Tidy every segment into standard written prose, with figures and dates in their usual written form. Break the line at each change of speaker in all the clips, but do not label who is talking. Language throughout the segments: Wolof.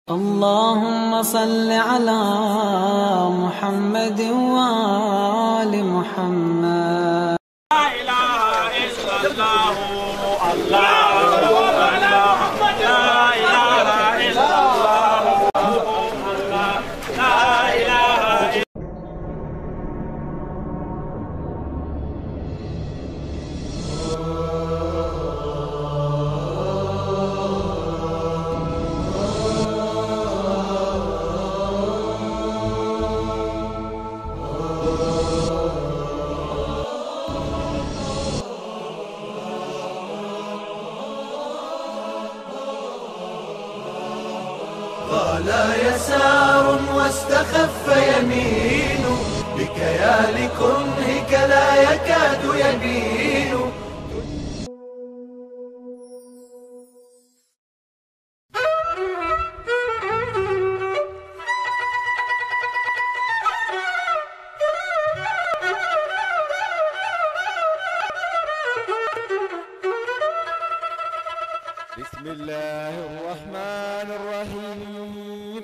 اللهم صل على محمد وآل محمد.
لا إله إلا الله الله الله لا إله إلا الله الله لا إله إلا
قال يسار واستخف يمين بكيال كنهك لا يكاد يبين.
بسم الله الرحمن الرحيم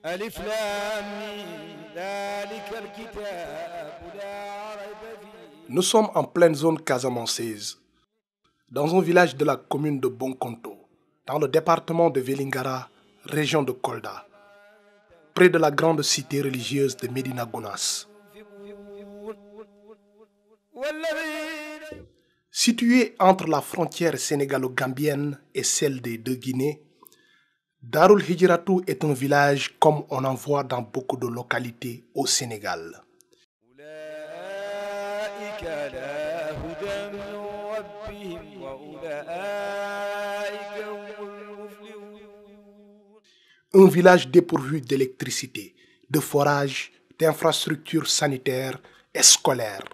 ألف لام ميم ذلك الكتاب لا ريب فيه.
Nous sommes en pleine zone casamançaise, dans un village de la commune de Bonkonto, dans le département de Vélingara, région de Kolda, près de la grande cité religieuse de Médina Gounass. Situé entre la frontière sénégalo-gambienne et celle des deux Guinées, Darul Hijratou est un village comme on en voit dans beaucoup de localités au Sénégal. Un village dépourvu d'électricité, de forage, d'infrastructures sanitaires et scolaires.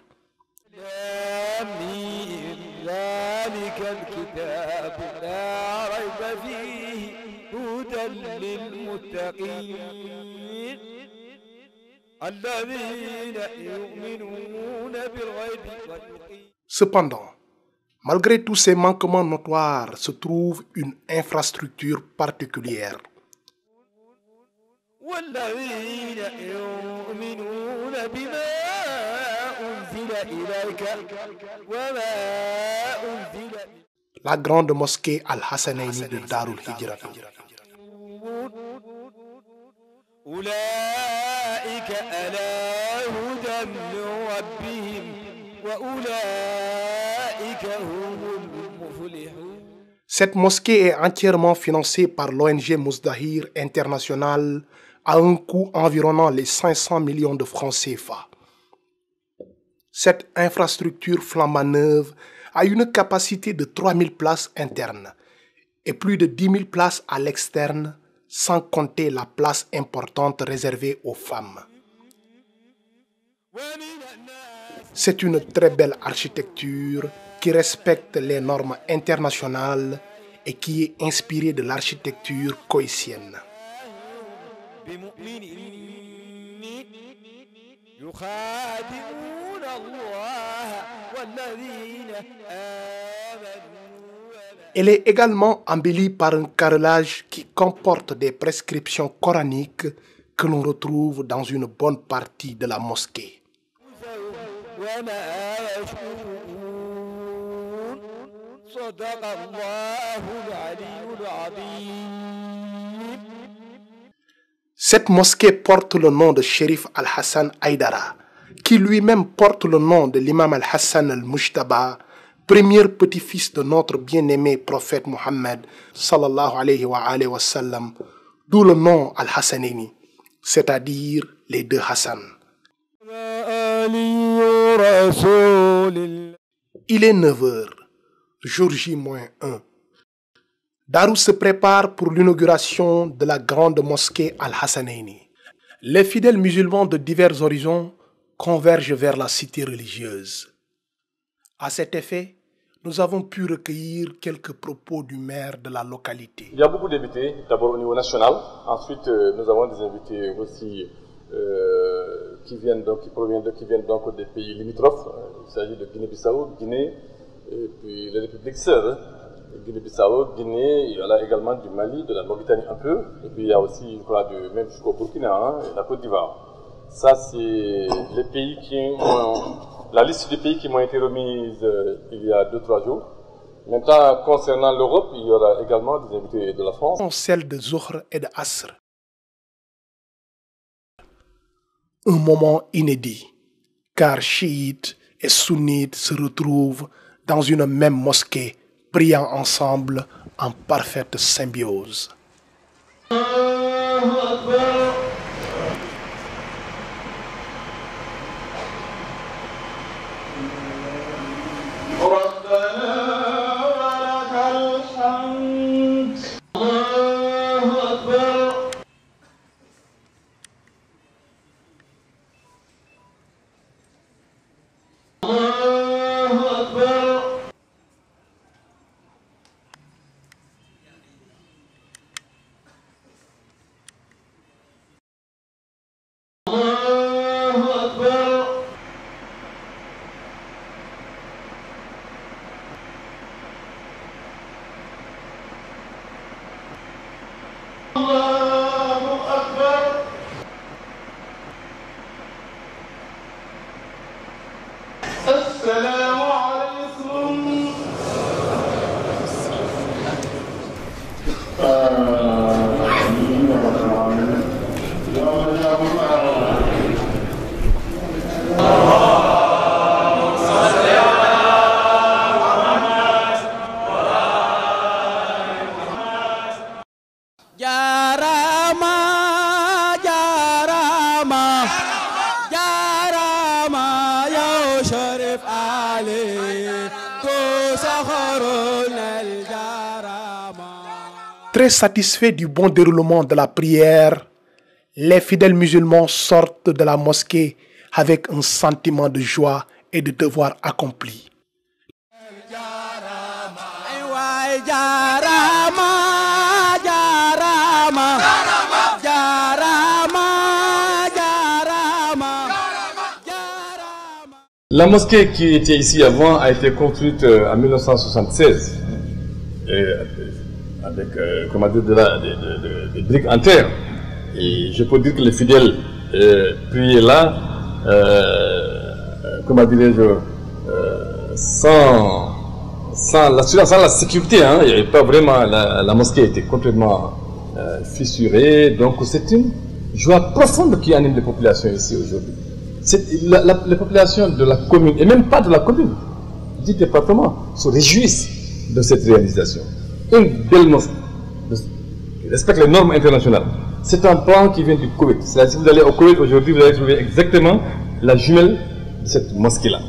Cependant, malgré tous ces manquements notoires, se trouve une infrastructure particulière. La grande mosquée Al-Hassanayni de Darul Hijratou. Cette mosquée est entièrement financée par l'ONG Mousdahir International à un coût environnant les 500 millions de francs CFA. Cette infrastructure flambant neuve a une capacité de 3000 places internes et plus de 10 000 places à l'externe, sans compter la place importante réservée aux femmes. C'est une très belle architecture qui respecte les normes internationales et qui est inspirée de l'architecture koïtienne. Elle est également embellie par un carrelage qui comporte des prescriptions coraniques que l'on retrouve dans une bonne partie de la mosquée. Cette mosquée porte le nom de Chérif Al-Hassan Aïdara, qui lui-même porte le nom de l'imam Al-Hassan Al-Mujtaba, premier petit-fils de notre bien-aimé prophète Mohammed, sallallahu alayhi wa sallam, d'où le nom Al-Hassanayni, c'est-à-dire les deux Hassan. Il est 9h, jour J-1. Darou se prépare pour l'inauguration de la grande mosquée Al-Hassanayni. Les fidèles musulmans de divers horizons convergent vers la cité religieuse. À cet effet, nous avons pu recueillir quelques propos du maire de la localité.
Il y a beaucoup d'invités, d'abord au niveau national. Ensuite, nous avons des invités aussi qui viennent donc des pays limitrophes. Il s'agit de Guinée-Bissau, Guinée, et puis les républiques sœurs. Guinée-Bissau, Guinée, il y en a également du Mali, de la Mauritanie un peu, et puis il y a aussi, je crois, même jusqu'au Burkina, hein, et la Côte d'Ivoire. Ça, c'est les pays qui ont... La liste des pays qui m'ont été remises il y a 2-3 jours. Maintenant, concernant l'Europe, il y aura également des invités de la France.
Celle de Zohr et de Asr. Un moment inédit, car chiites et sunnites se retrouvent dans une même mosquée, priant ensemble en parfaite symbiose. Très satisfaits du bon déroulement de la prière, les fidèles musulmans sortent de la mosquée avec un sentiment de joie et de devoir accompli.
La mosquée qui était ici avant a été construite en 1976 avec comment dire, des briques en terre. Et je peux dire que les fidèles priaient là, comment dirais-je, sans la sécurité. Hein. Il n'y avait pas vraiment, la mosquée était complètement fissurée. Donc c'est une joie profonde qui anime les populations ici aujourd'hui. Les populations de la commune, et même pas de la commune, du département, se réjouissent de cette réalisation. Une belle mosquée qui respecte les normes internationales. C'est un plan qui vient du Koweït. C'est-à-dire, si vous allez au Koweït aujourd'hui, vous allez trouver exactement la jumelle de cette mosquée-là.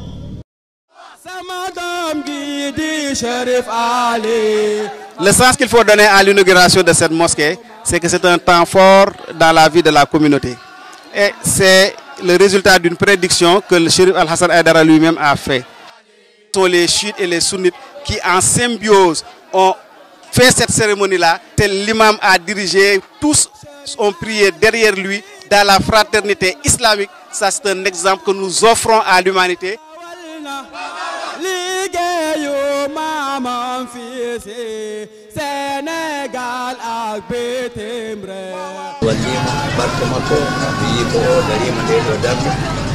Le sens qu'il faut donner à l'inauguration de cette mosquée, c'est que c'est un temps fort dans la vie de la communauté. Et c'est le résultat d'une prédiction que le Chérif Al-Hassan Aïdara lui-même a fait. Ce sont les chiites et les sunnites qui, en symbiose, ont fait cette cérémonie-là. Tel l'imam a dirigé, tous ont prié derrière lui dans la fraternité islamique. Ça, c'est un exemple que nous offrons à l'humanité. Sénégal ak bitim réew walima barke makko wi ko darima de do darde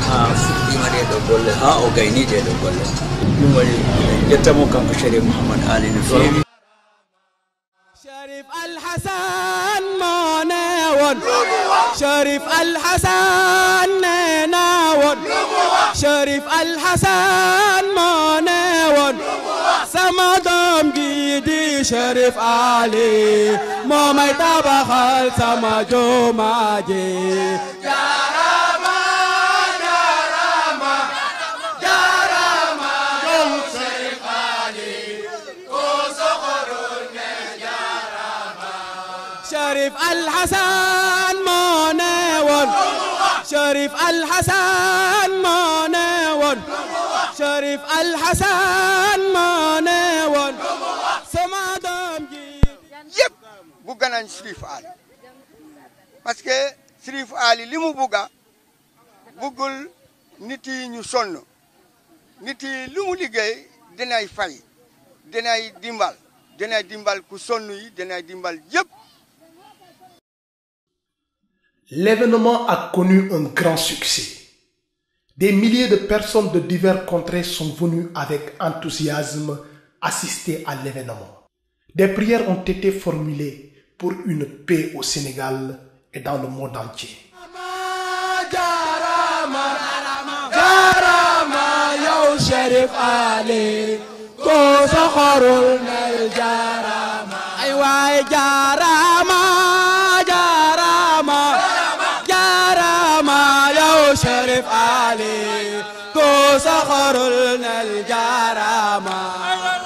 ha fuɗɗima de ɗo golle ha o gaynide ɗo golle ɗum waɗi jettamo kanko Chérif Mouhamad Ali no feewi Chérif Al-Hassan mo newon Chérif Al-Hassan nena won Chérif Al-Hassan mo newon sama doom ji di Chérif Ali moo may tabaxal sama jumaa ji jaarama jaarama jaarama doom Chérif Ali ko soxorul ne jaarama Chérif Al-Hassan moo ne woon Chérif Al-Hassan moo ne woon Chérif Al-Hassan moo ne woon sama doom ji yëpp bugg nañ Chérif Ali parce que Chérif Ali li mu bugga buggul nit yi ñu sonn nit yi lu mu liggéey dinay fay dinay dimbal
dina dimbal ku sonn yi dina dimbal yépp.
L'événement a connu un grand succès. Des milliers de personnes de divers contrées sont venues avec enthousiasme assister à l'événement. Des prières ont été formulées pour une paix au Sénégal et dans le monde entier.
سخر لنا الجرامة